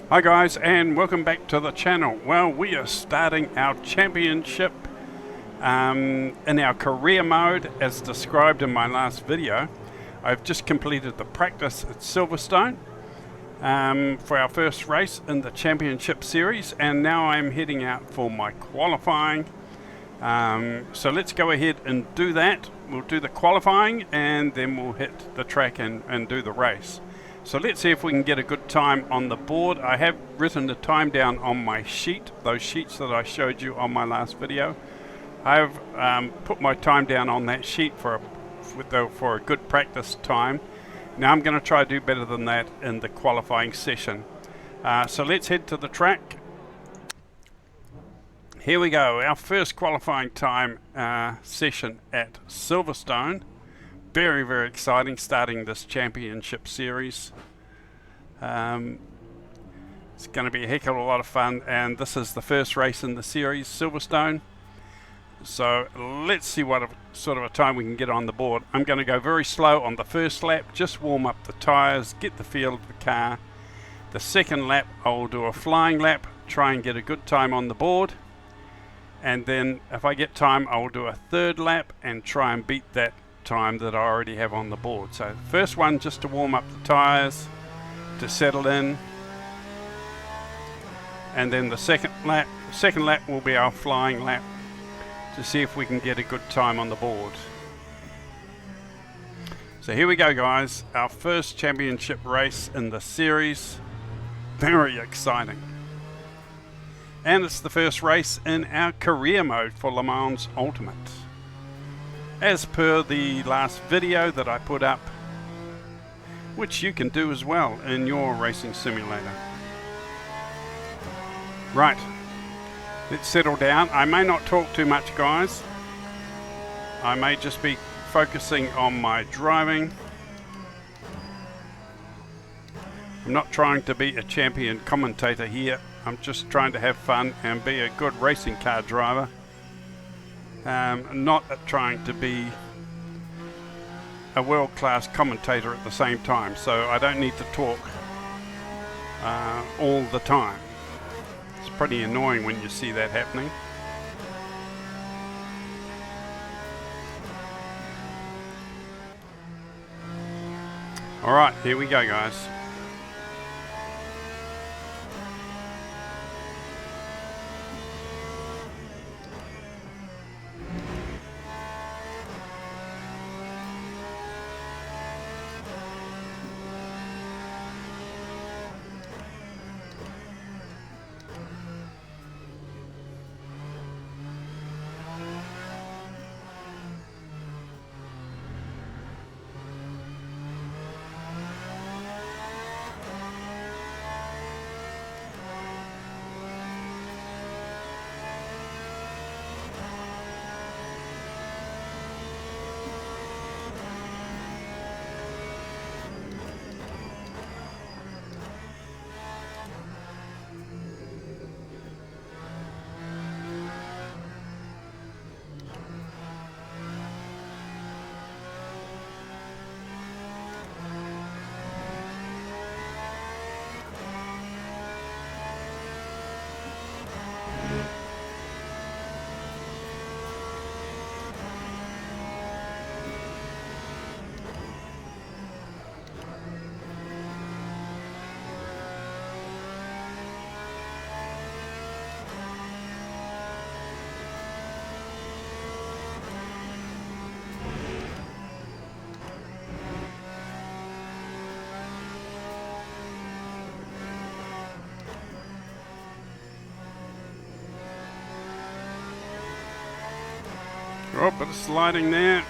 Hi guys, and welcome back to the channel. Well, we are starting our championship in our career mode as described in my last video. I've just completed the practice at Silverstone for our first race in the championship series, and now I'm heading out for my qualifying. So let's go ahead and do that. We'll do the qualifying and then we'll hit the track and do the race. So let's see if we can get a good time on the board. I have written the time down on my sheet, those sheets that I showed you on my last video. I've put my time down on that sheet for a good practice time. Now I'm going to try to do better than that in the qualifying session. So let's head to the track. Here we go, our first qualifying time session at Silverstone. Very, very exciting, starting this championship series. It's going to be a heck of a lot of fun, and this is the first race in the series, Silverstone. So let's see what sort of a time we can get on the board. I'm going to go very slow on the first lap, just warm up the tyres, get the feel of the car. The second lap I'll do a flying lap, try and get a good time on the board. And then if I get time, I'll do a third lap and try and beat that time that I already have on the board. So first one, just to warm up the tyres, to settle in, and then the second lap will be our flying lap to see if we can get a good time on the board. So here we go guys, our first championship race in the series. Very exciting, and it's the first race in our career mode for Le Mans Ultimate, as per the last video that I put up, which you can do as well in your racing simulator. Right, let's settle down. I may not talk too much guys, I may just be focusing on my driving. I'm not trying to be a champion commentator here, I'm just trying to have fun and be a good racing car driver. Not trying to be a world-class commentator at the same time, so I don't need to talk all the time. It's pretty annoying when you see that happening. Alright, here we go guys. Oh, bit of sliding there.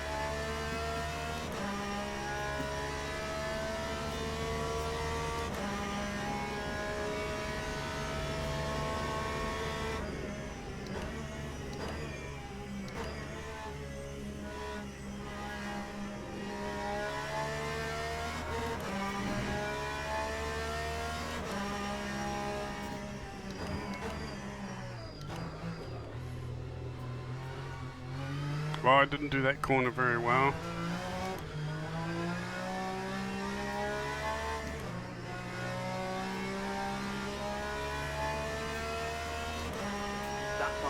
Well, I didn't do that corner very well.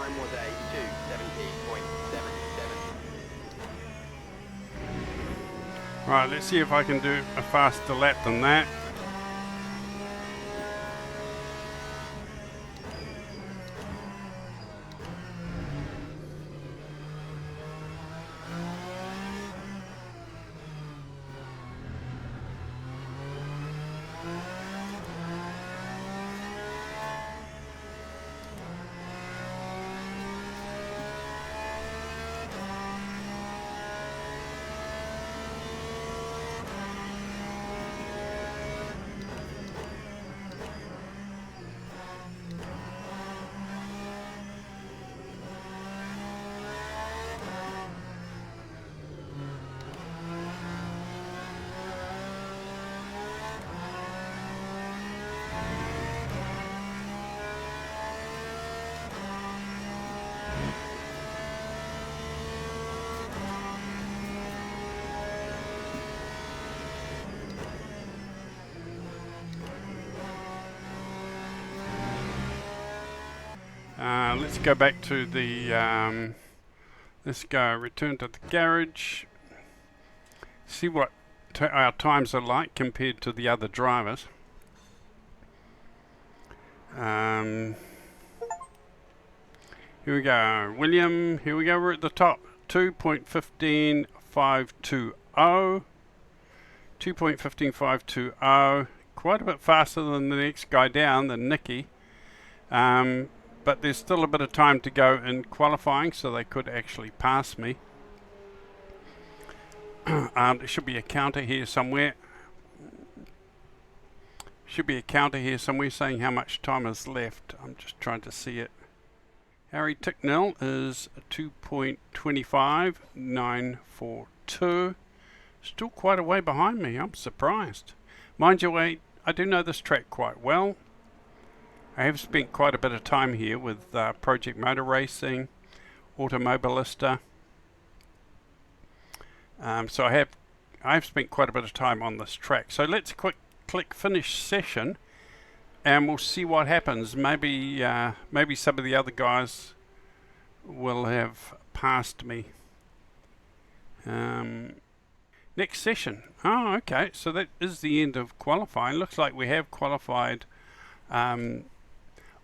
time was a 2:17.77. Right, let's see if I can do a faster lap than that. Let's go back to the, let's go return to the garage, see what our times are like compared to the other drivers. Here we go, William, here we go, we're at the top, 2.15520, 2.15520, quite a bit faster than the next guy down, than Nicky. But there's still a bit of time to go in qualifying, so they could actually pass me. There should be a counter here somewhere. Should be a counter here somewhere saying how much time is left. I'm just trying to see it. Harry Ticknell is 2.25942. Still quite a way behind me. I'm surprised. Mind you, I do know this track quite well. I have spent quite a bit of time here with Project Motor Racing, Automobilista. So I've spent quite a bit of time on this track. So let's click finish session, and we'll see what happens. Maybe some of the other guys will have passed me. Next session. Oh, okay. So that is the end of qualifying. Looks like we have qualified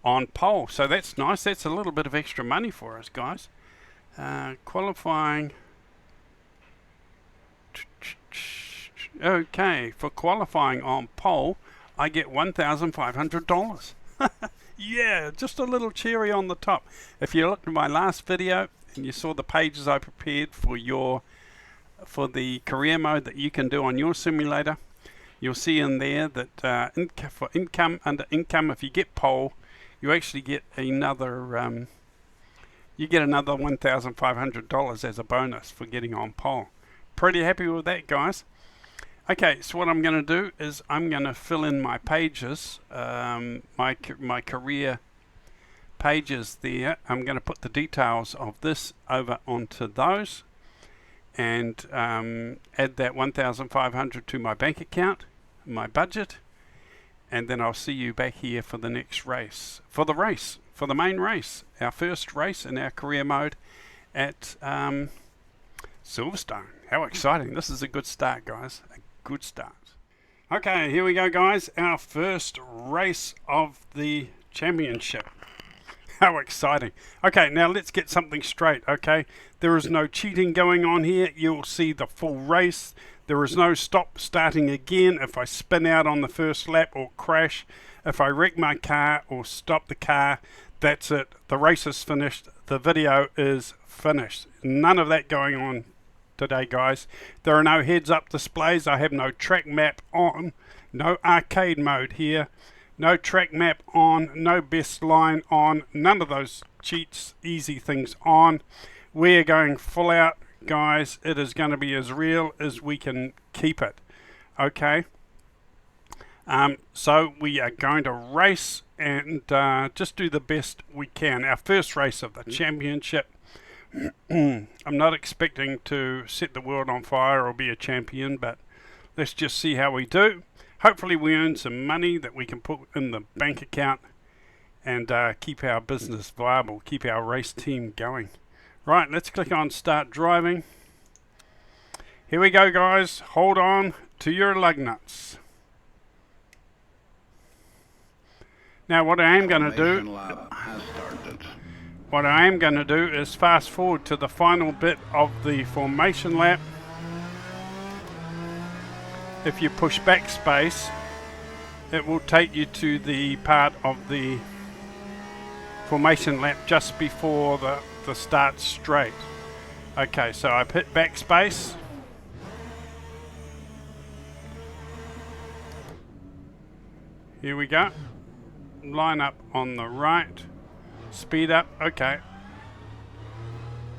on pole, so that's nice. That's a little bit of extra money for us, guys. Qualifying. Okay, for qualifying on pole, I get $1,500. Yeah, just a little cherry on the top. If you looked at my last video and you saw the pages I prepared for the career mode that you can do on your simulator, you'll see in there that for income, under income, if you get pole, you actually get another $1,500 as a bonus for getting on pole. Pretty happy with that, guys. Okay, so what I'm going to do is I'm going to fill in my pages, my career pages there. I'm going to put the details of this over onto those, and add that 1,500 to my bank account, my budget. And then I'll see you back here for the next race. For the main race. Our first race in our career mode at Silverstone. How exciting. This is a good start, guys. A good start. Okay, here we go, guys. Our first race of the championship. How exciting. Okay, now let's get something straight, okay? There is no cheating going on here. You'll see the full race. There is no stop starting again if I spin out on the first lap or crash. If I wreck my car or stop the car, that's it. The race is finished. The video is finished. None of that going on today, guys. There are no heads-up displays. I have no track map on. No arcade mode here. No track map on. No best line on. None of those cheats, easy things on. We're going full out, guys. It is going to be as real as we can keep it. Okay. So we are going to race and just do the best we can. Our first race of the championship. I'm not expecting to set the world on fire or be a champion, but let's just see how we do. Hopefully we earn some money that we can put in the bank account, and keep our business viable, keep our race team going. Right, let's click on start driving. Here we go, guys. Hold on to your lug nuts. Now what I am going to do, is fast forward to the final bit of the formation lap. If you push backspace, it will take you to the part of the formation lap just before the start straight. Okay, so I've hit backspace. Here we go. Line up on the right. Speed up. Okay.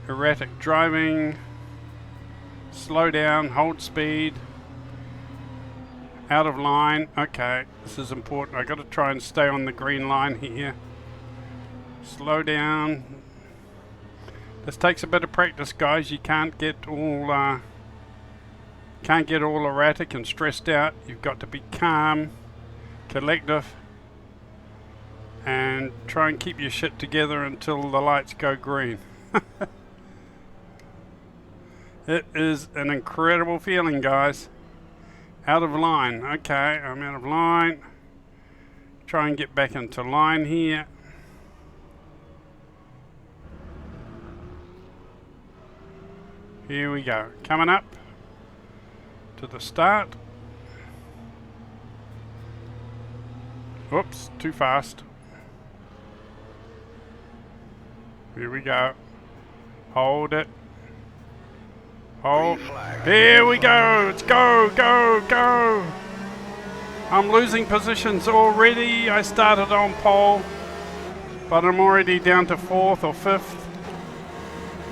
Erratic driving. Slow down. Hold speed. Out of line. Okay. This is important. I've got to try and stay on the green line here. Slow down. This takes a bit of practice, guys. You can't get all erratic and stressed out. You've got to be calm, collective, and try and keep your shit together until the lights go green. It is an incredible feeling, guys. Out of line. Okay, I'm out of line. Try and get back into line here. Here we go. Coming up to the start. Oops, too fast. Here we go. Hold it. Hold. Here we go. Let's go, go, go. I'm losing positions already. I started on pole, but I'm already down to 4th or 5th.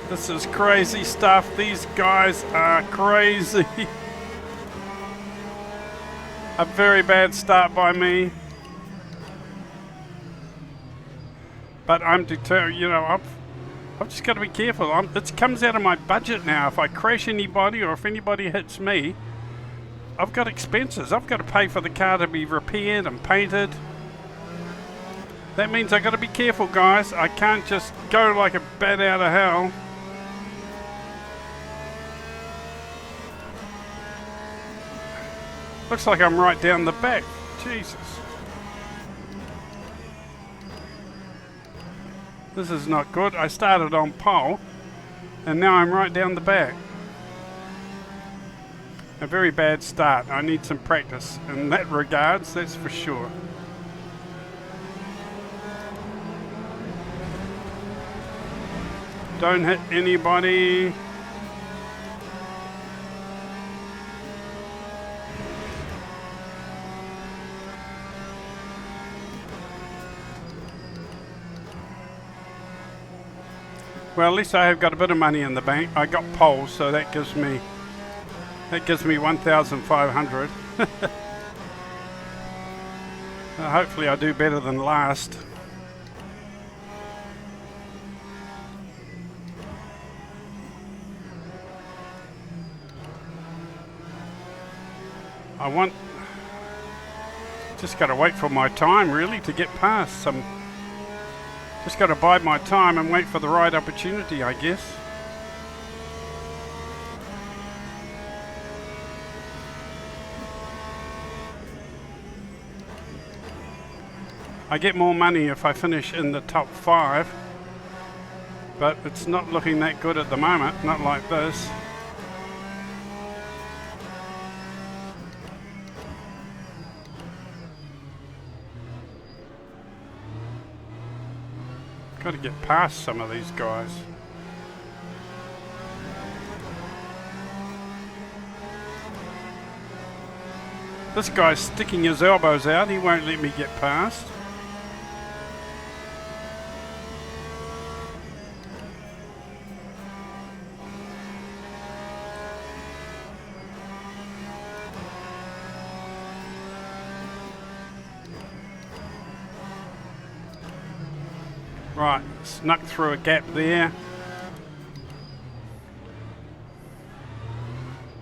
This is crazy stuff. These guys are crazy. A very bad start by me. But I'm determined, you know, I've just got to be careful. It comes out of my budget now. If I crash anybody or if anybody hits me, I've got expenses. I've got to pay for the car to be repaired and painted. That means I've got to be careful, guys. I can't just go like a bat out of hell. Looks like I'm right down the back. Jesus. This is not good. I started on pole and now I'm right down the back. A very bad start. I need some practice in that regards, that's for sure. Don't hit anybody. Well, at least I have got a bit of money in the bank. I got pole, so that gives me 1,500. Hopefully I do better than last. Just got to wait for my time really to get past. Just got to bide my time and wait for the right opportunity, I guess. I get more money if I finish in the top 5, but it's not looking that good at the moment, not like this. Got to get past some of these guys. This guy's sticking his elbows out. He won't let me get past. Right, snuck through a gap there.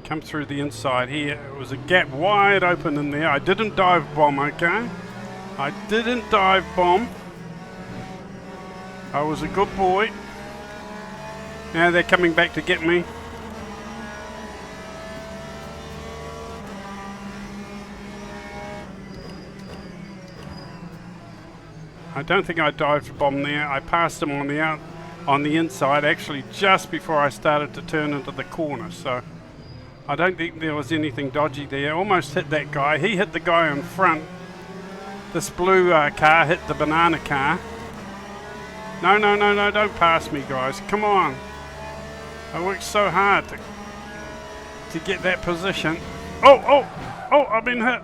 Come through the inside here. It was a gap wide open in there. I didn't dive bomb, okay? I didn't dive bomb. I was a good boy. Now they're coming back to get me. I don't think I dive bomb there. I passed them on the inside, actually just before I started to turn into the corner. So I don't think there was anything dodgy there. Almost hit that guy. He hit the guy in front. This blue car hit the banana car. No, no, no, no, don't pass me, guys. Come on. I worked so hard to get that position. Oh, oh, oh, I've been hit.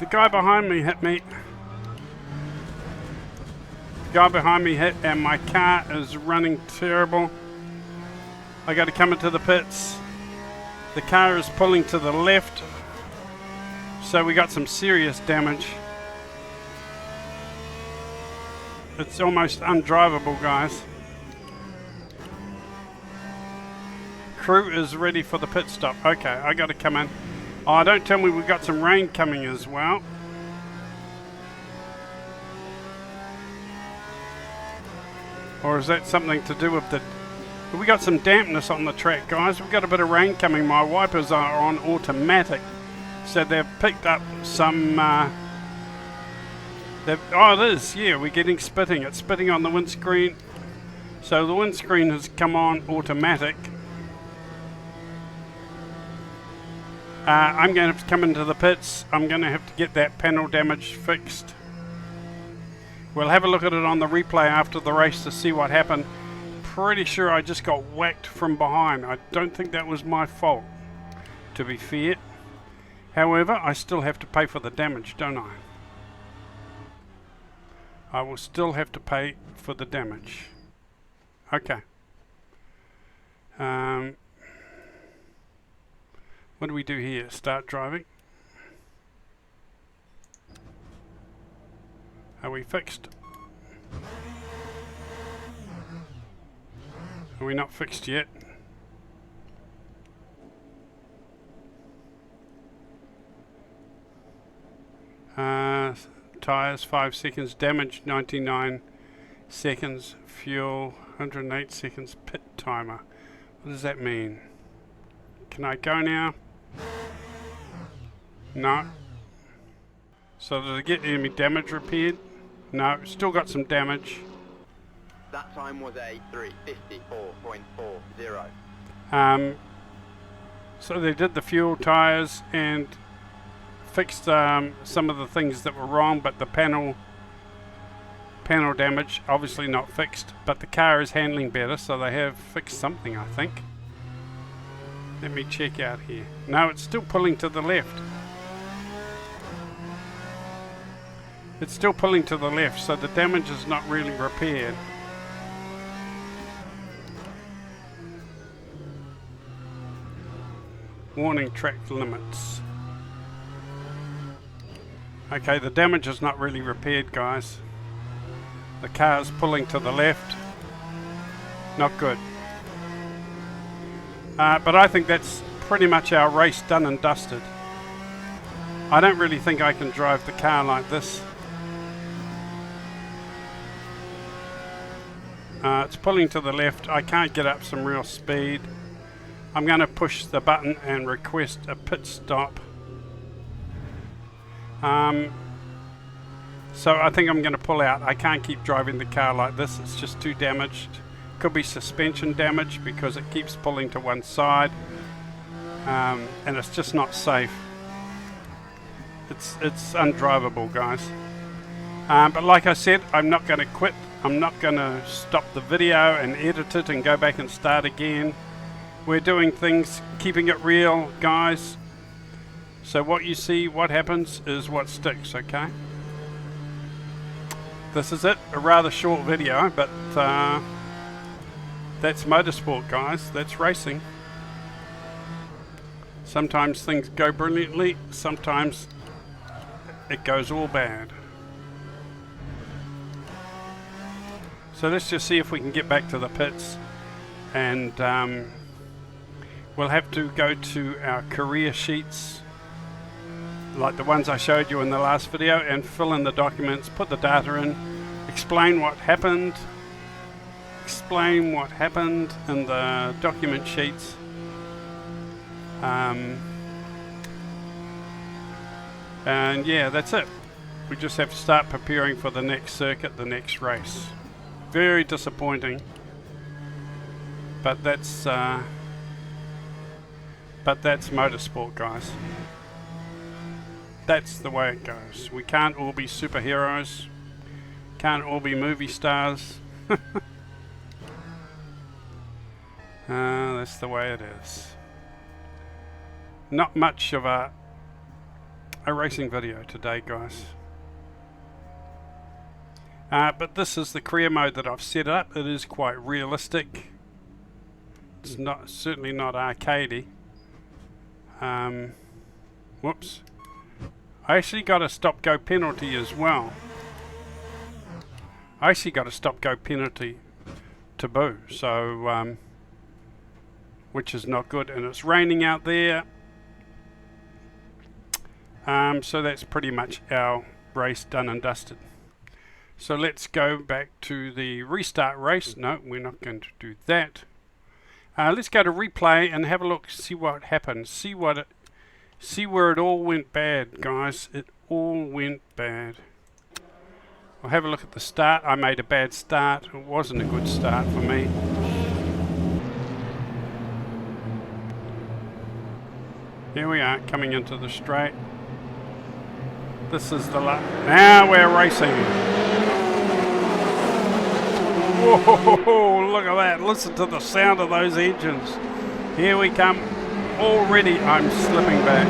The guy behind me hit me. The guy behind me hit, and my car is running terrible. I got to come into the pits. The car is pulling to the left. So we got some serious damage. It's almost undrivable, guys. Crew is ready for the pit stop. Okay, I got to come in. Oh, don't tell me we've got some rain coming as well. Or is that something to do with the... We got some dampness on the track, guys. We've got a bit of rain coming. My wipers are on automatic. So they've picked up some... oh, it is. Yeah, we're getting spitting. It's spitting on the windscreen. So the windscreen has come on automatic. I'm going to have to come into the pits. I'm going to have to get that panel damage fixed. We'll have a look at it on the replay after the race to see what happened. Pretty sure I just got whacked from behind. I don't think that was my fault, to be fair. However, I still have to pay for the damage, don't I? I will still have to pay for the damage. Okay. What do we do here? Start driving. Are we fixed? Are we not fixed yet? Tires 5 seconds, damage 99 seconds, fuel 108 seconds, pit timer. What does that mean? Can I go now? No. So did I get any damage repaired? No, still got some damage. That time was a 3:54.40. So they did the fuel, tires, and fixed some of the things that were wrong, but the panel damage obviously not fixed, but the car is handling better, so they have fixed something, I think. Let me check out here. No, it's still pulling to the left. It's still pulling to the left, so the damage is not really repaired. Warning, track limits. Okay, the damage is not really repaired, guys. The car is pulling to the left. Not good. But I think that's pretty much our race done and dusted. I don't really think I can drive the car like this. It's pulling to the left. I can't get up some real speed. I'm going to push the button and request a pit stop. So I think I'm going to pull out. I can't keep driving the car like this. It's just too damaged. Could be suspension damage because it keeps pulling to one side. And it's just not safe. It's undrivable, guys. But like I said, I'm not going to quit. I'm not going to stop the video and edit it and go back and start again. We're doing things, keeping it real, guys. So what you see, what happens, is what sticks, okay? This is it. A rather short video, but that's motorsport, guys. That's racing. Sometimes things go brilliantly. Sometimes it goes all bad. So let's just see if we can get back to the pits, and we'll have to go to our career sheets like the ones I showed you in the last video and fill in the documents, put the data in, explain what happened. Explain what happened in the document sheets. And yeah, that's it. We just have to start preparing for the next circuit, the next race. Very disappointing, but that's motorsport, guys. That's the way it goes. We can't all be superheroes. Can't all be movie stars. That's the way it is. Not much of a racing video today, guys. But this is the career mode that I've set up. It is quite realistic. It's not, certainly not arcadey. Whoops. I actually got a stop-go penalty as well. I actually got a stop-go penalty to boo, so which is not good, and it's raining out there. So that's pretty much our race done and dusted. So let's go back to the restart race. No, we're not going to do that. Let's go to replay and have a look, see what happened, see where it all went bad, guys. It all went bad. I'll have a look at the start. I made a bad start. It wasn't a good start for me. Here we are, coming into the straight. This is the now we're racing. Whoa, look at that. Listen to the sound of those engines. Here we come. Already I'm slipping back.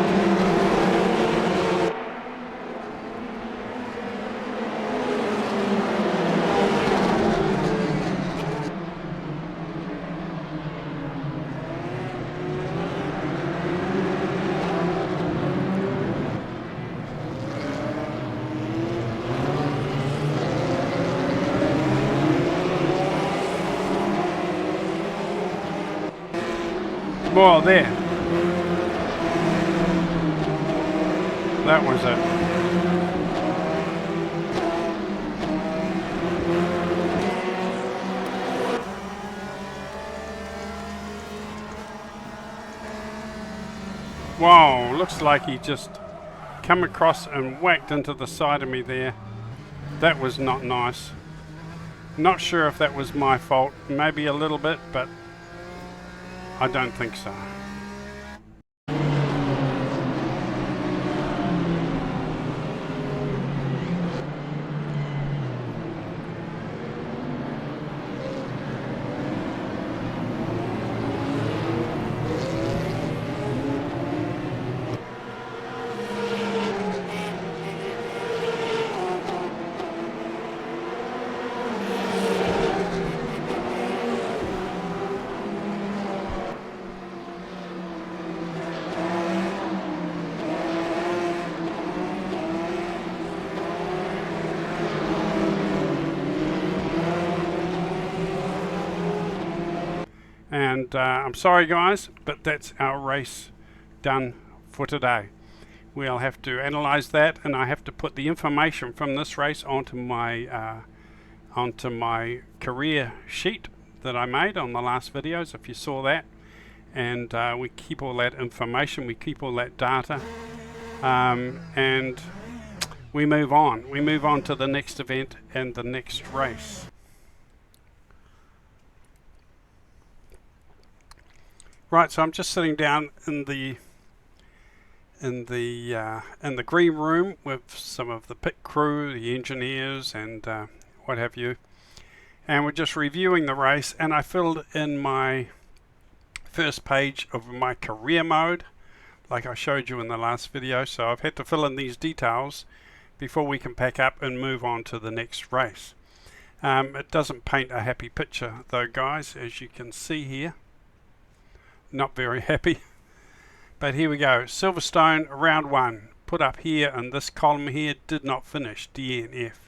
More there. That was it. Wow, looks like he just come across and whacked into the side of me there. That was not nice. Not sure if that was my fault. Maybe a little bit, but I don't think so. And I'm sorry guys, but that's our race done for today. We'll have to analyze that, and I have to put the information from this race onto my career sheet that I made on the last videos, if you saw that. And we keep all that information, we keep all that data, and we move on. We move on to the next event and the next race. Right, so I'm just sitting down in the green room with some of the pit crew, the engineers, and what have you, and we're just reviewing the race. And I filled in my first page of my career mode, like I showed you in the last video. So I've had to fill in these details before we can pack up and move on to the next race. It doesn't paint a happy picture though, guys, as you can see here. Not very happy, but here we go. Silverstone round 1 put up here, and this column here did not finish, DNF.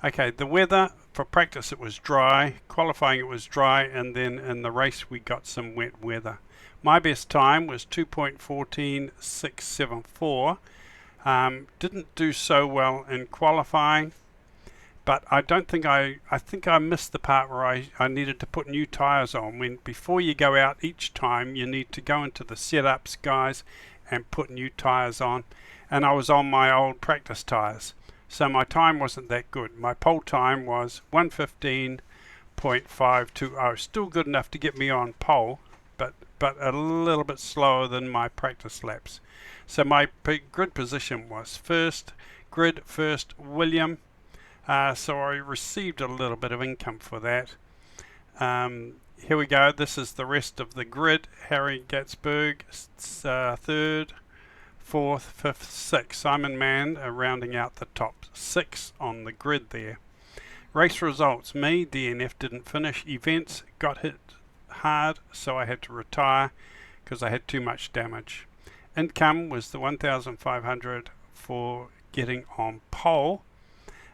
Okay, the weather for practice, it was dry. Qualifying, it was dry, and then in the race we got some wet weather. My best time was 2.14674. Didn't do so well in qualifying, but I don't think I think I missed the part where I needed to put new tyres on. When before you go out each time, you need to go into the setups, guys, and put new tyres on. And I was on my old practice tyres, so my time wasn't that good. My pole time was 1:15.520, still good enough to get me on pole, but a little bit slower than my practice laps. So my grid position was first William. So I received a little bit of income for that. Here we go. This is the rest of the grid. Harry Gatsberg, third, fourth, fifth, sixth. Simon Mann rounding out the top 6 on the grid there. Race results. Me, DNF, didn't finish. Events, got hit hard, so I had to retire because I had too much damage. Income was the 1,500 for getting on pole.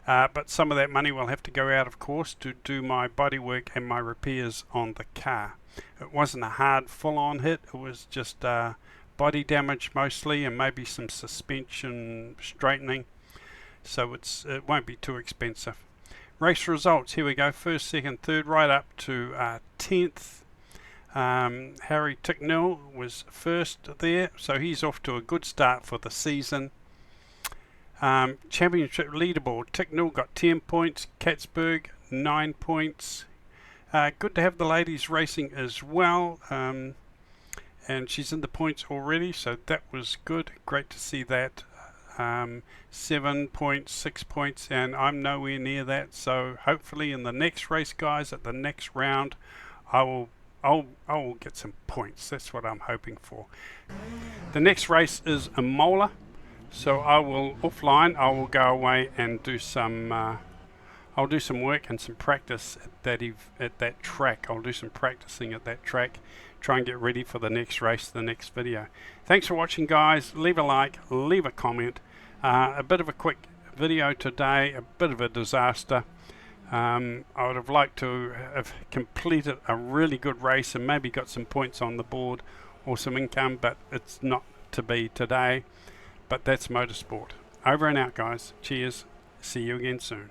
But some of that money will have to go out, of course, to do my body work and my repairs on the car. It wasn't a hard full-on hit. It was just body damage mostly, and maybe some suspension straightening. So it won't be too expensive. Race results. Here we go. First, second, third, right up to 10th. Harry Ticknell was first there, so he's off to a good start for the season. Championship leaderboard. Ticknell got 10 points, Katzberg 9 points. Good to have the ladies racing as well, and she's in the points already, so that was good. Great to see that. 7 points, 6 points, and I'm nowhere near that, so hopefully in the next race, guys, at the next round, I will get some points. That's what I'm hoping for. The next race is Imola. So I will go away and do some I'll do some work and some practice at that track. I'll do some practicing at that track, try and get ready for the next race, the next video. Thanks for watching, guys. Leave a like, leave a comment. A bit of a quick video today, a bit of a disaster. I would have liked to have completed a really good race and maybe got some points on the board or some income, but it's not to be today. But that's motorsport. Over and out, guys. Cheers. See you again soon.